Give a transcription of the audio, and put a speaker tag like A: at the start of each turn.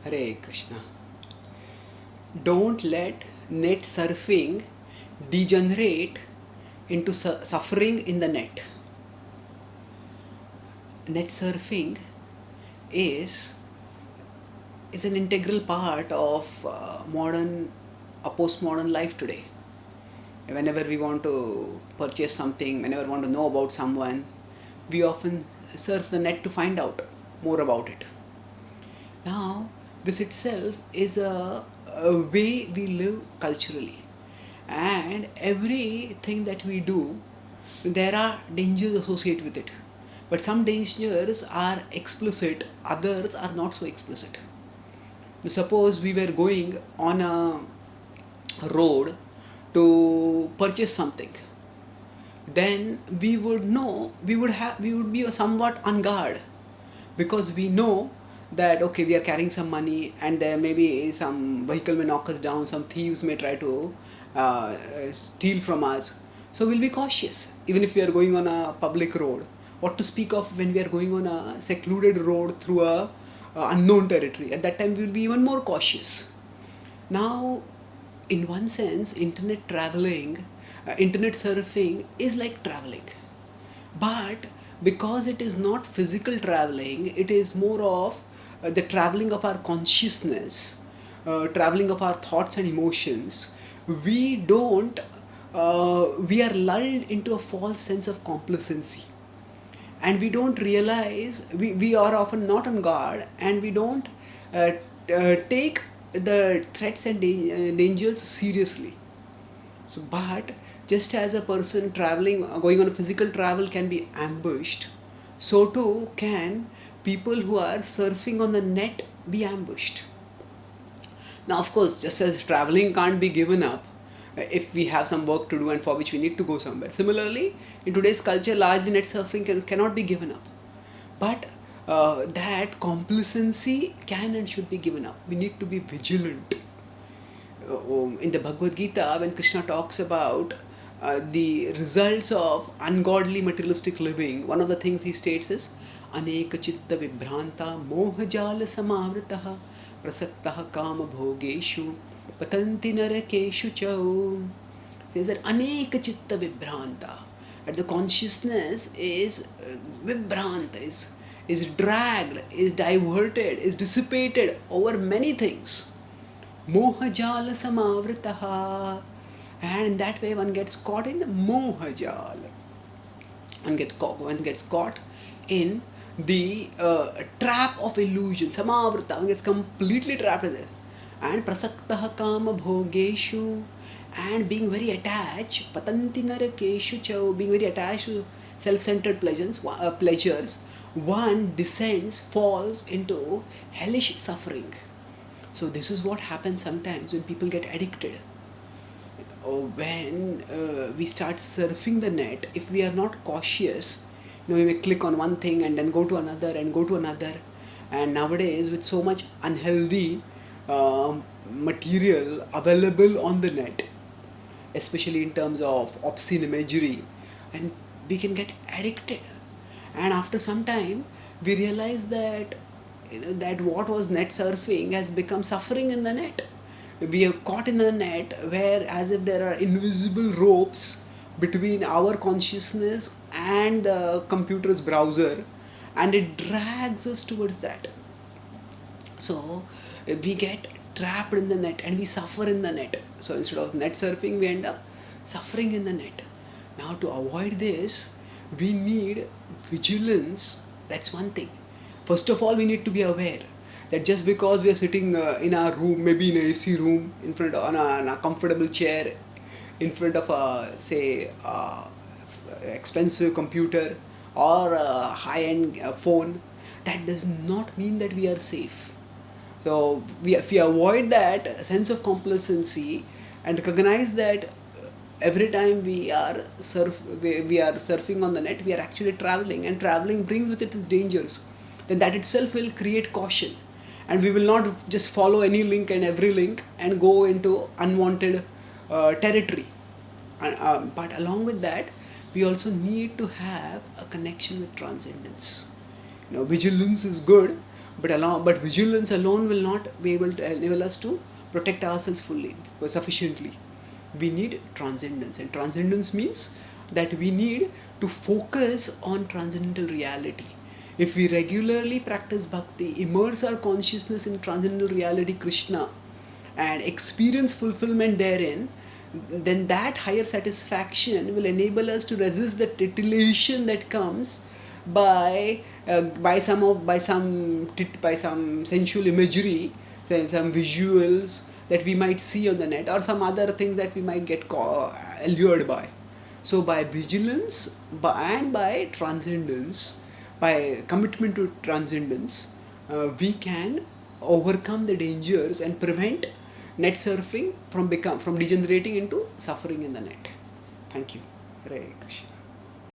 A: Hare Krishna. Don't let net surfing degenerate into suffering in the net. Net surfing is an integral part of postmodern life today. Whenever we want to purchase something, whenever we want to know about someone, we often surf the net to find out more about it. Now, this itself is a way we live culturally, and everything that we do, there are dangers associated with it. But some dangers are explicit, others are not so explicit. Suppose we were going on a road to purchase something, then we would know, we would be somewhat on guard, because we know that okay, we are carrying some money and there may be some vehicle may knock us down, some thieves may try to steal from us. So we'll be cautious even if we are going on a public road. What to speak of when we are going on a secluded road through a unknown territory? At that time we will be even more cautious. Now, in one sense, internet surfing is like traveling, but because it is not physical traveling, it is more of the traveling of our consciousness, traveling of our thoughts and emotions. We don't we are lulled into a false sense of complacency, and we don't realize, we are often not on guard, and we don't take the threats and dangers seriously. So, but just as a person going on a physical travel can be ambushed, so too can people who are surfing on the net be ambushed. Now, of course, just as traveling can't be given up if we have some work to do and for which we need to go somewhere. Similarly, in today's culture, largely net surfing cannot be given up. But that complacency can and should be given up. We need to be vigilant. In the Bhagavad Gita, when Krishna talks about the results of ungodly materialistic living, one of the things he states is Aneka chitta vibhranta mohajala samavritaha prasaktaha kama bhogeshu patanti narakeshu chau. Says that Aneka chitta vibhranta, that the consciousness is vibhranta, is dragged, is diverted, is dissipated over many things. Mohajala samavritaha, and in that way one gets caught in the mohajal. One gets caught in the trap of illusion. Samavrita, one gets completely trapped in it. And prasaktaha kama bhogeshu, and being very attached, patanti narakeshu chau, being very attached to self-centered pleasures, one descends, falls into hellish suffering. So this is what happens sometimes when people get addicted. When we start surfing the net, if we are not cautious, we may click on one thing and then go to another and go to another. And nowadays, with so much unhealthy material available on the net, especially in terms of obscene imagery, and we can get addicted. And after some time, we realize that that what was net surfing has become suffering in the net. We are caught in the net where, as if there are invisible ropes between our consciousness and the computer's browser, and it drags us towards that. So we get trapped in the net and we suffer in the net. So instead of net surfing, we end up suffering in the net. Now, to avoid this, we need vigilance. That's one thing. First of all, we need to be aware that just because we are sitting in our room, maybe in an AC room, in front on a comfortable chair, in front of a expensive computer or a high-end phone, that does not mean that we are safe. So if we avoid that sense of complacency and recognize that every time we are surfing on the net, we are actually traveling, and traveling brings with it its dangers, then that itself will create caution, and we will not just follow any link and every link and go into unwanted territory. But along with that, we also need to have a connection with transcendence. Vigilance is good, But vigilance alone will not be able to enable us to protect ourselves fully, sufficiently. We need transcendence, and transcendence means that we need to focus on transcendental reality. If we regularly practice bhakti, immerse our consciousness in transcendental reality, Krishna, and experience fulfillment therein, then that higher satisfaction will enable us to resist the titillation that comes by some sensual imagery, some visuals that we might see on the net, or some other things that we might get allured by. So by vigilance and by transcendence, by commitment to transcendence, we can overcome the dangers and prevent net surfing from degenerating into suffering in the net. Thank you. Hare Krishna.